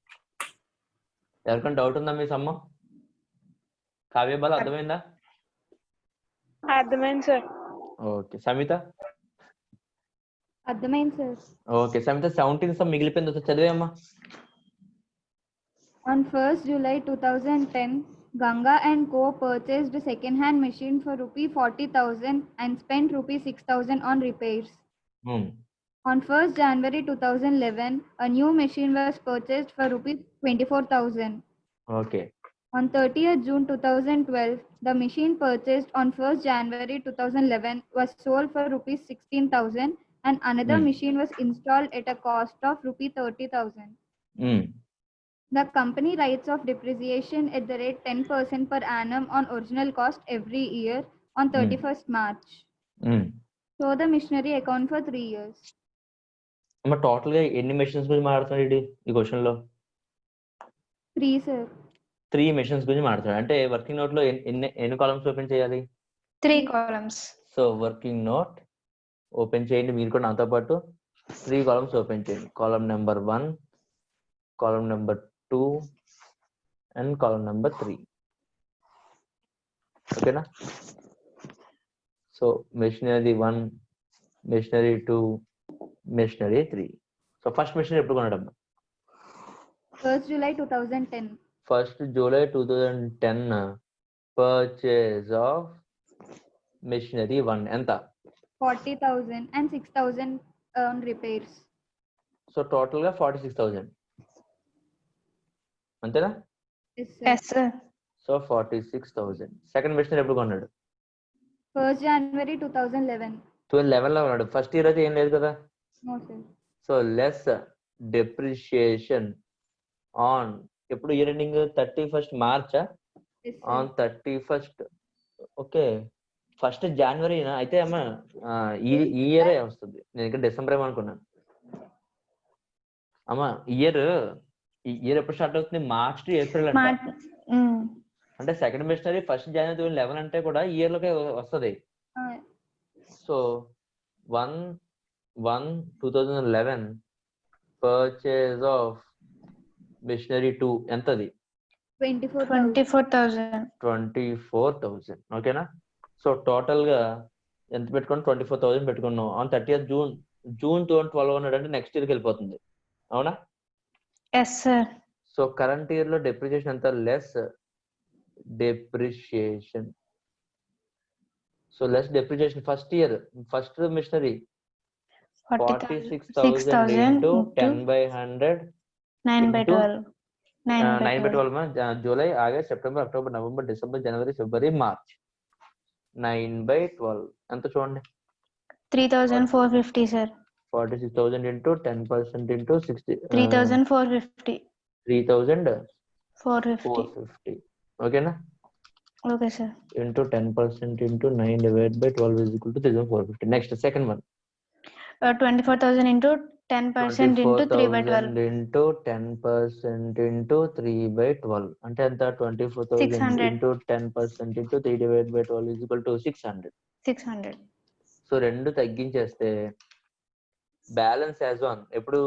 ఎవరికైనా డౌట్ ఉందా మీ సమ్మ? కావ్య బాల అర్థమైందా? అర్థమైంది సార్. ఓకే, సమిత అర్థమైంది సార్. ఓకే, సమిత 17 సమ్ మిగిలిపోయింది, చదివేమ్మా. On 1st July 2010, Ganga and Co. purchased a second-hand machine for rupee 40,000 and spent rupee 6,000 on repairs. On 1st January 2011, a new machine was purchased for rupees 24,000. Okay. On 30th June 2012, the machine purchased on 1st January 2011 was sold for rupees 16,000 and another machine was installed at a cost of rupee 30,000. The company writes off depreciation at the rate 10% per annum on original cost every year on 31st March. So the machinery account for 3 years. Total గా ఎన్ని machines గురించి మాట్లాడుతున్నాడు ఈ question లో? 3 sir. 3 machines గురించి మాట్లాడుతున్నాడు. అంటే working note లో ఎన్ని కాలమ్స్ ఓపెన్ చేయాలి? 3 columns. So working note open చేయండి, మీరు కూడా నాతో పాటు 3 కాలమ్స్ ఓపెన్ చేయండి. Column number 1, column number 2 and column number 3. ఓకేనా? So machinery 1, machinery 2, machinery 3. So first machinery ఎప్పుడు కొనడం? 1st July 2010. 1st July 2010 purchase of machinery 1 ఎంత? 40,000 and 6,000 on repairs. So total గా 46,000 అంతేనా? Yes sir. So 46,000. Second machinery ఎప్పుడు కొన్నాడు? 1st January 2011. 2011 లో కొన్నాడు. ఫస్ట్ ఇయర్ అయితే ఏం లేదు కదా. No sir. So less depreciation on ఎప్పుడు year ending 31st March Yes, sir. On 31st. Okay, 1st January అయితే అమ్మా ఈ ఇయరే వస్తుంది. నేను ఇంకా డిసెంబర్ ఏమనుకున్నాను. అమ్మా ఇయర్ ఎప్పుడు స్టార్ట్ అవుతుంది? మార్చ్ టు ఏప్రిల్ అంటే సెకండ్ మెషినరీ 1st January 2011 అంటే కూడా ఇయర్ లోకే వస్తుంది. So 1/1/2011 purchase of machinery 2 ఎంతది? 24,000. ఓకేనా? సో టోటల్ గా ఎంత పెట్టుకున్నాం? 24,000 పెట్టుకున్నాం. ఆన్ 30th June 2012 అంటే నెక్స్ట్ ఇయర్కి వెళ్ళిపోతుంది, అవునా? Yes sir. So current year లో డెప్రిషియేషన్ ఎంత? Less depreciation. So less depreciation first year first machinery 46,000 into 10/100 9/12. 9/12 July, August, September, October, November, December, జనవరి, ఫిబ్రవరి, మార్చ్. 9/12 ఎంత చూడండి? 3,450 sir. 46,000 into 10% into 60. 3,450. 3,450. ఓకేనా? Okay sir. Into 10% into 9 divided by 12 is equal to 3,450. Next, second one. 24,000 into 10% into 3/12. 24,000 into 10% into 3/12 అంటే ఎంత 24,000 600. into 10% into 3/12 is equal to 600. 600. So రెండు తగ్గించేస్తే balance as on ఎప్పుడు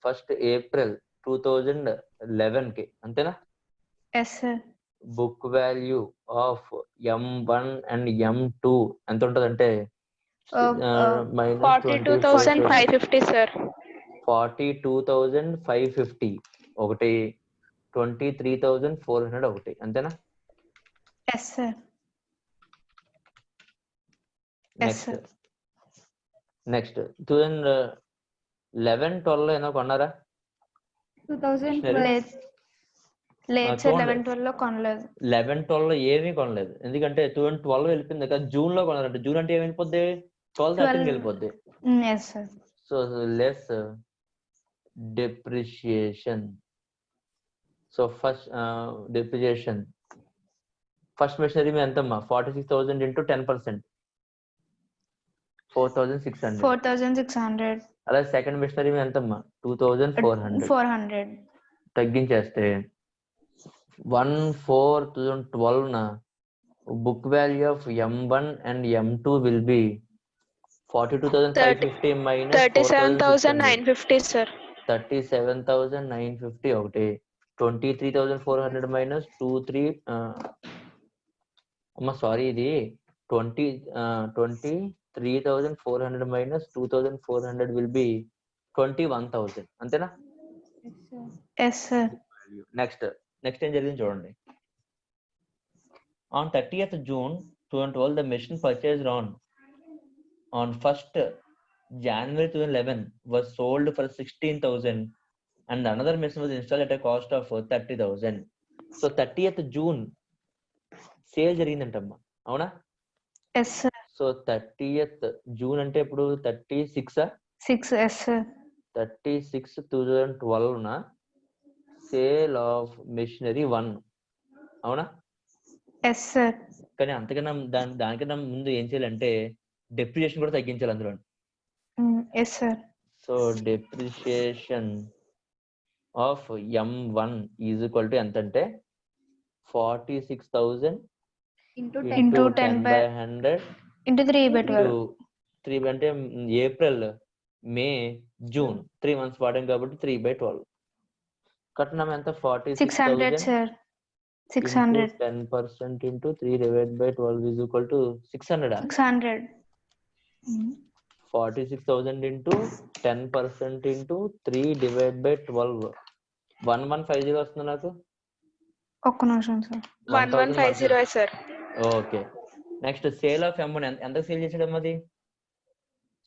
ఫస్ట్ ఏప్రిల్ 2011 కి అంతేనా? Yes, sir. Book value of M1 and M2 ఎంత ఉంటదంటే minus 42,550 sir. 42,550 ఒకటి 23,400 ఒకటి అంతేనా? Yes, sir. Yes, sir. Next 2011-12 ఏమో కొన్నారా? 2012. లేదు సార్, 11-12 లో కొనలేదు. 11-12 ఏమీ కొనలేదు, ఎందుకంటే 2012 వెళ్ళిపోయింది కదా, జూన్ లో కొనాలంటే జూన్ అంటే ఏమి వెళ్ళిపోద్ది? 12-13 వెళ్ళిపోద్ది. Yes, sir. So less depreciation. So first depreciation first machinery మీద ఎంతమ్మా? 46,000 into 10%, 4,600. 4,600. అలా సెకండ్ మెషినరీ మీద ఎంతమ్మా? 2,400. 400. తగ్గించేస్తే 1/4/2012 నా book value of M1 and M2 will be 42,550 minus 37,950 sir. 37,950 ఒకటి 23,400 minus 23 అమ్మ సారీ ఇది 23,400 minus 2,400 will be 21,000 అంతేనా? Yes, sir. నెక్స్ట్ ఏం జరిగింది చూడండి. On 30th June 2012 the machine purchased on 1st January 2011 was sold for 16,000 and another machine was installed at a cost of 30,000. So 30th June sale జరిగిందంటమ్మా, అవునా? Yes, sir. So 30th June అంటే ఇప్పుడు 36 6. Yes, sir. 36 2012 నా sale of machinery 1, అవునా? Yes, sir. కానీ అంతకన్నా దానికన్నా ముందు ఏం చేయాలంటే డెప్రిసియేషన్ కూడా తగ్గించాలి అందులో. Yes, sir. So depreciation of M1 is equal to ఎంత అంటే 46,000 into into 10 10 by 100 into 3/12. 3 అంటే ఏప్రిల్, మే, జూన్ 3 months వాడాం కాబట్టి 3/12. కట్నం ఎంత? 600, 46,000 sir. 600. 10% into 3/12 is equal to 600. 600. 46,000 into 10% into 3/12 1150 వస్తుంది నాకు. ఒక్క నిమిషం sir. 1150 sir. Okay. Next sale of M1 ఎంత సేల్ చేసాడు? అది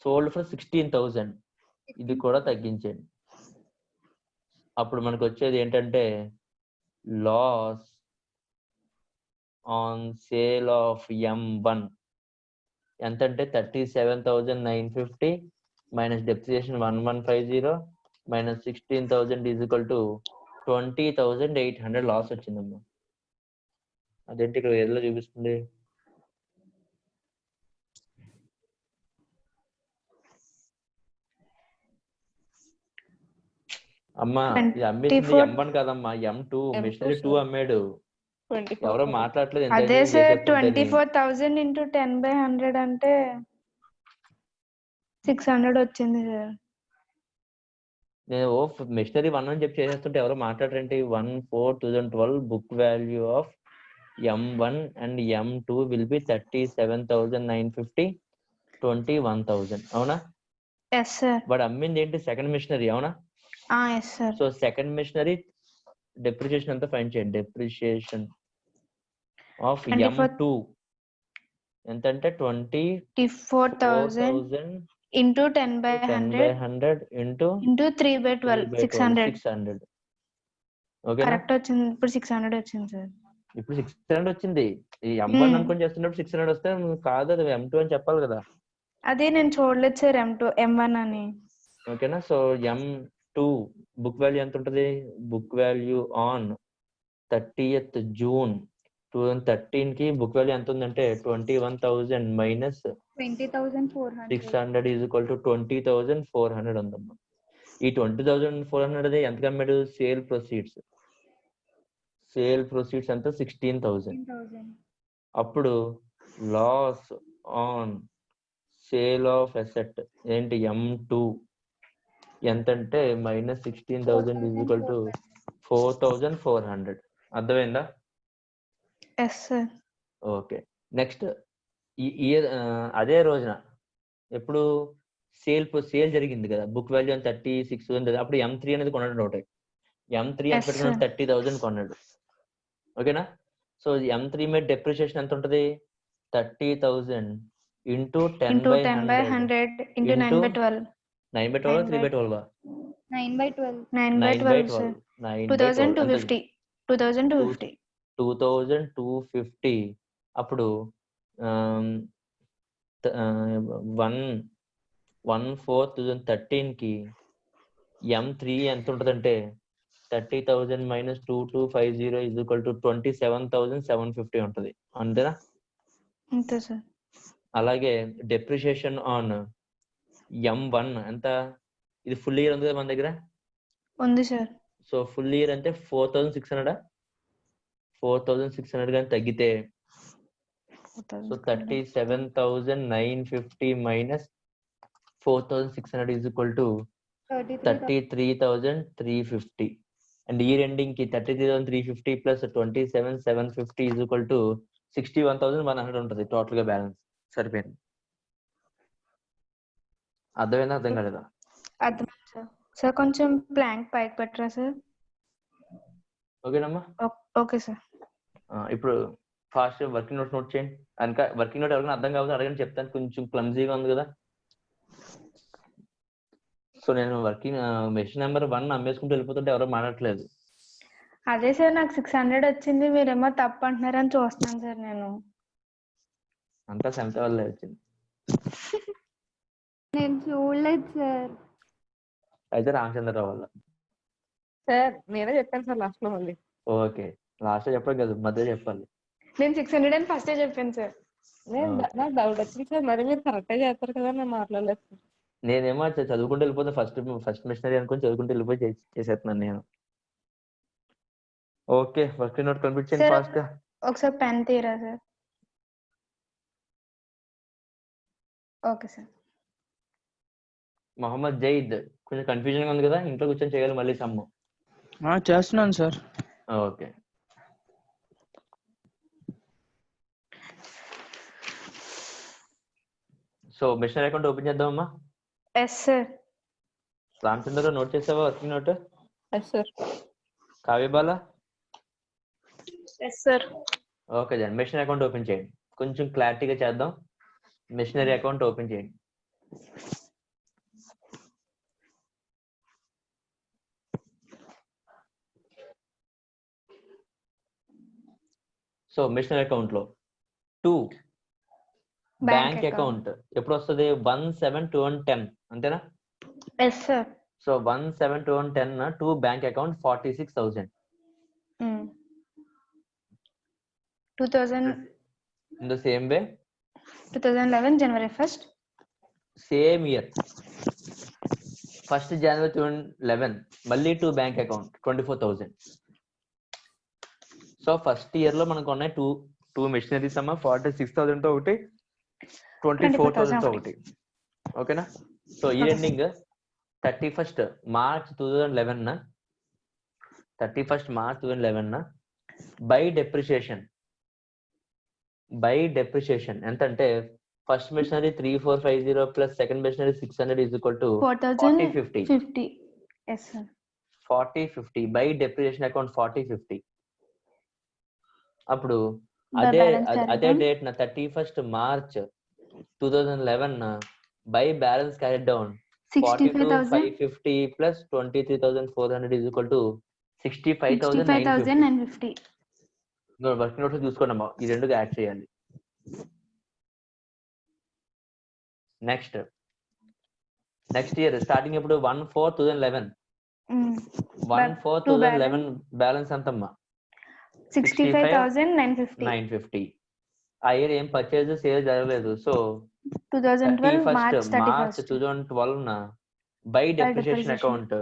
సోల్డ్ ఫర్ 16,000. ఇది కూడా తగ్గించండి. అప్పుడు మనకు వచ్చేది ఏంటంటే loss on sale of M1 ఎంత అంటే 37,950 minus depreciation 1150 minus 16,000 is equal to 20,800 loss వచ్చిందమ్మా. అదేంటి ఇక్కడ ఏదో చూపిస్తుంది? అమ్మా ఇది అమ్మేసింది M1 కదమ్మా, M2 మెషినరీ 2 అమ్మాడు. ఎవరో మాట్లాడలేదు. అదే సార్ 24,000 into 10 by 100 అంటే 600 వచ్చింది సార్. నేను మెషినరీ 1 అని చెప్పి చేసేస్తుంటే ఎవరో మాట్లాడరేంటి? 1/4/2012 book value of M1 and M2 will be 37,950 21,000, అవునా? Yes sir. బట్ అమ్మింది ఏంటి? సెకండ్ మెషినరీ, అవునా? Yes sir. So second machinery depreciation ఎంత ఫైండ్ చేయండి. డెప్రిసియేషన్ ఆఫ్ M2 ఎంత అంటే 24,000 into 10 by 100 into 3/12 600. Okay, correct వచ్చింది. ఇప్పుడు 600 వచ్చింది సార్. ఇప్పుడు 600 వచ్చింది. ఈ M1 అనుకొని చేస్తున్నప్పుడు 600 వస్తే కాదు, అది M2 అని చెప్పాలి కదా. అదే నేను చూడలేదు సార్ M1 అని. ఓకేనా? సో M2 బుక్ వాల్యూ ఎంత ఉంటుంది? Book value on 30th June 2013 కి బుక్ వాల్యూ ఎంత ఉందంటే 21,000 మైనస్ 20,400. 600 ఈజ్ ఈక్వల్ టు 20,400 ఉందమ్మా. ఈ 20,400 ఎంత అమ్మాడు? సేల్ ప్రొసీడ్స్ ఎంత? 16,000. 16,000. అప్పుడు loss on sale of asset ఏంటి? M2 ఎంతంటే మైనస్ 16,000 ఈజ్ ఈక్వల్ టు 4,400. అర్థమైందా? Yes sir. ఓకే. నెక్స్ట్ అదే రోజున ఎప్పుడు సేల్ జరిగింది కదా, బుక్ వాల్యూ 36 ఉంది. అప్పుడు M3 అనేది కొన్నాడు ఒకటి. M3 ఎంత పెట్టుకున్నాడు? 30,000 కొన్నాడు. ఓకేనా? సో M3 మీద డెప్రిషియేషన్ ఎంత ఉంటుంది? 30,000 ఇంటూ 10/100 ఇంటూ 9/12. 9/12 3/12 9/12. 9/12 సార్. 2,250. 2,250. అప్పుడు 1/4/2013 కి M3 ఎంత ఉంటుందంటే 30,000 మైనస్ 2,250 ఈజ్ ఈక్వల్ టు 27,750 ఉంటుంది. అంతేనా? అంతే సార్. అలాగే డెప్రిషియేషన్ ఆన్ M1 ఎంత? ఇది ఫుల్ ఇయర్ ఉంది కదా మన దగ్గర. ఉంది సార్. సో ఫుల్ ఇయర్ అంటే 4,600 కానీ తగ్గితే so 37,950 minus 4,600 is equal to 33,350. And year ending కి 33,350 ప్లస్ 27,750 ఈజ్ ఈక్వల్ టు 61,100 ఉంటుంది టోటల్ గా బ్యాలెన్స్. సరిపోయింది. అర్థమైందా? అర్థం కాలేదా? అర్థమైంది సార్. సార్ కొంచెం ప్లాంక్ పైకి పెట్టరా సార్? ఓకేనమ్మా. Okay sir. ఇప్పుడు ఫాస్ట్ వర్కింగ్ నోట్ నోట్ చేయండి. ఇంకా వర్కింగ్ నోట్ ఎవరికైనా అర్థం కావాలి అడగని, చెప్తాను. కొంచెం క్లమ్జీగా ఉంది కదా. సో నేను వర్కింగ్ మెషిన్ నెంబర్ 1 అమ్మేసుకుంటూ వెళ్ళిపోతుంటే ఎవరో మాట్లాడట్లేదు. అదే సార్, నాకు 600 వచ్చింది, మీరేమో తప్పు అంటున్నారని చూస్తున్నాను సార్ నేను. అంతా సెంత వల్లే వచ్చింది. నేను చూడలేదు సార్. అయితే రామచంద్రరావు వల్ల. సార్ నేనే చెప్పాను సార్ లాస్ట్ లో మళ్ళీ. ఓకే, లాస్ట్ లో చెప్పాలి కదా, మధ్య చెప్పాలి. నేను 600 అని ఫస్టే చెప్పాను సార్. నాకు డౌట్ వచ్చింది సార్, మరి మీరు కరెక్టే చేస్తారు కదా, నేను మాట్లాడలేదు సార్. నేనేమో చదువుకుంటూ వెళ్ళిపోతే ఫస్ట్ మిషనరీ అనుకుని చదువుకుంటూ వెళ్ళిపోయి చేసేస్తున్నాను నేను. ఓకే, వర్కింగ్ నోట్ కంప్లీట్ చేయండి ఫాస్ట్ గా. ఒకసారి పెన్ తీరా sir. Okay sir. Mohammed Zaid, కొంచెం కన్ఫ్యూజన్ గా ఉంది కదా, ఇంట్లో కూర్చొని చేయాలి మళ్ళీ సమ్ము. చేస్తున్నాను sir. Okay. So machinery account open చేద్దామమ్మా. Yes sir. రామచంద్ర నోట్ చేసావా working note? Yes sir. Kavyabala? Yes sir. Okay జన్, మిషనరీ అకౌంట్ ఓపెన్ చేయండి. కొంచెం క్లారిటీగా చేద్దాం. మిషనరీ అకౌంట్ ఓపెన్ చేయండి. సో మిషనరీ అకౌంట్ లో 2 బ్యాంక్ అకౌంట్ ఎప్పుడు వస్తుంది? 1/7/2010 అంతేనా? Yes sir. So 1/7/2010 2 bank account 46,000. 2000 in the same way 2011 January 1st same year 1st January 2011 మళ్ళీ 2 bank account 24,000. So first year లో మనకు ఉన్నాయి టూ మెషినరీస్ అమ్మా. 46,000 తో ఒకటి, 24,000 తో ఒకటి. ఓకేనా? So year ending 31st March 2011 by depreciation ఎంత అంటే first machinery 3,450 plus second machinery 600 is equal to 40/50. Yes sir. 40/50 by depreciation account 40/50. అప్పుడు అదే date 31st March 2011 by balance carried down 42,550 plus 23,400 is equal to 65,950. Working notes చూసుకోండి అమ్మా, ఈ రెండుగా add చేయాలి. Next year starting ఇప్పుడు 1/4/2011 బ్యాలెన్స్ ఎంతమ్మా? 65,950. 950. ఆ ఇయర్ ఏం పర్చేజ్ సేల్ జరగలేదు. So 2012 March 31st. 2012 నా by depreciation account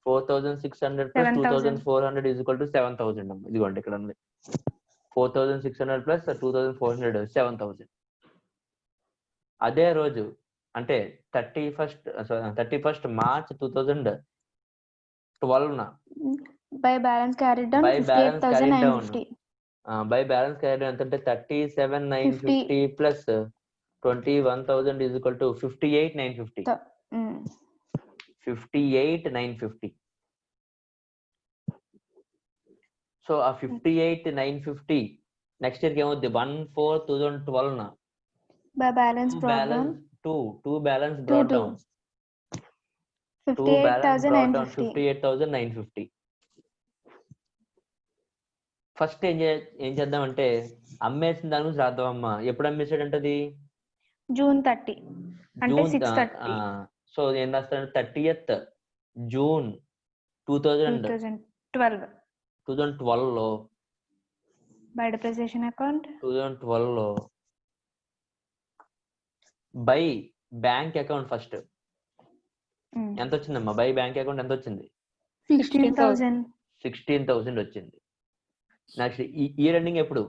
4,600 plus 2,400 is equal to 7,000. ఇదిగోండి ఇక్కడ ఉంది 4,600 ప్లస్ 2,400 7,000. అదే రోజు అంటే 31st March 2012 నా By balance carried down 58,950. By balance carry ఎంత అంటే 37,950 plus 21,000 is equal to 58,950. 58,950. So ఆ 58,950 నెక్స్ట్ ఇయర్ కి ఏమవుద్ది 1/4/2012 నా By balance brought down two balance brought down 58,950. 58,950. First ఏం చేద్దామంటే అమ్మేసిన దాని గురించి రాద్దామమ్మా. ఎప్పుడు అమ్మేసాడంటది June 30 అంటే 6:30. సో ఏం రాస్తాడు 30th June 2012 లో By depreciation account 2012 లో బై బ్యాంక్ అకౌంట్ ఫస్ట్ ఎంత వచ్చిందమ్మా? బై బ్యాంక్ అకౌంట్ ఎంత వచ్చింది? 16,000 వచ్చింది. నెక్స్ట్ ఇయర్ ఎండింగ్ ఎప్పుడు?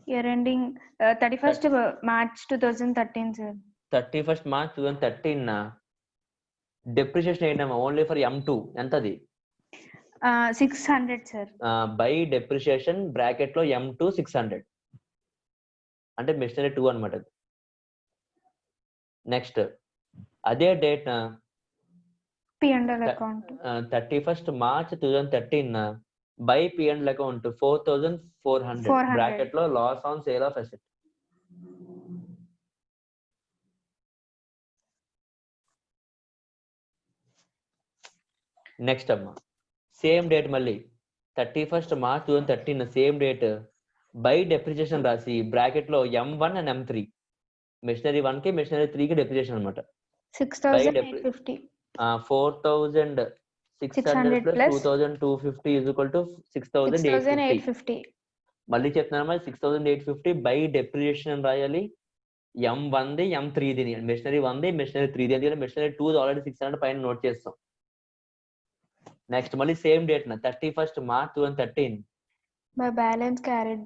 Year ending 31st March 2013 sir. 31st March 2013 నా డెప్రిసియేషన్ ఏంటమ్మా? ఓన్లీ ఫర్ M2 ఎంత అది? 600 సార్. బై డెప్రిసియేషన్ బ్రాకెట్ లో M2 600 అంటే మెషినరీ 2 అనమాట. నెక్స్ట్ అదే డేట్ నా P&L అకౌంట్ 31st March 2013 నా బై P&L అకౌంట్ 4,400 బ్రాకెట్ లో loss on sale of asset. Next అమ్మా సేమ్ డేట్ మళ్ళీ 31st March 2013 same date by depreciation రాసి బ్రాకెట్ లో M1 అండ్ M3 మెషినరీ 1 కి మెషినరీ 3 కి డెప్రిసియేషన్ అనమాట. 6,850. 4,600 ప్లస్ 2,250 ఈజ్ ఈక్వల్ టు 6,850. మళ్ళీ చెప్తున్నాను 6,850 బై డెప్రిసియేషన్ అని రాయాలి. M1 the M3 the machinery 1 the machinery 3 the ఎందుకంటే మెషినరీ 2 ఆల్రెడీ 600 పైన నోట్ చేస్తాం. నెక్స్ట్ మళ్ళీ సేమ్ డేట్ నా 31st March 2013 By balance carried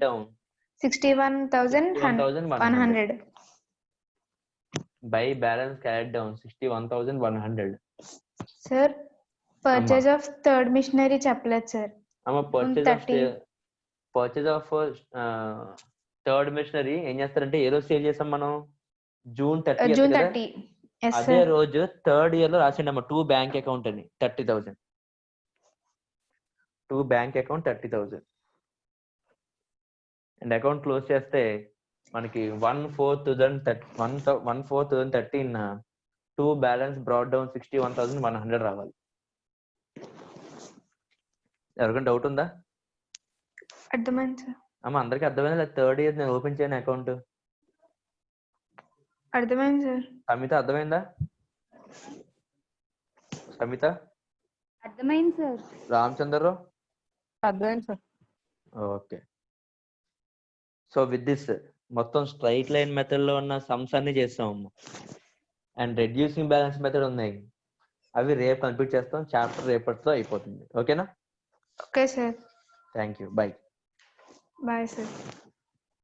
down 61,100. By balance carried down 61,100. Sir purchase of third machinery చెప్పలేదు sir. Purchase of third machinery ఏం చేస్తారంటే ఏ రోజు sale చేసాం మనం? June 30. అదే రోజు థర్డ్ ఇయర్ లో రాసిండమ్మా 2 బ్యాంక్ అకౌంట్ అని 30,000. 2 bank account 30,000 and account close చేస్తే మనకి 1/4/2013 2 బ్యాలెన్స్ బ్రాట్ డౌన్ 61,100 రావాలి. ఎవరికైనా డౌట్ ఉందా? అర్థమైంది సార్. అమ్మ అందరికి అర్థమైందా? థర్డ్ ఇయర్ నేను ఓపెన్ చేయను అకౌంట్. అర్థమైంది సార్. సమిత అర్థమైందా? సమిత అర్థమైంది సార్. రామచంద్రరావు అర్థమైంది sir. Okay. So with this మొత్తం స్ట్రైట్ లైన్ మెథడ్ లో ఉన్న సమ్స్ అన్ని చేస్తాము అండ్ రెడ్యూసింగ్ బ్యాలెన్స్ మెథడ్ ఉన్నాయి, అవి రేపు కంప్లీట్ చేస్తాం. చాప్టర్ రేపటితో అయిపోతుంది. ఓకేనా? Okay sir. Thank you. Bye. Bye sir.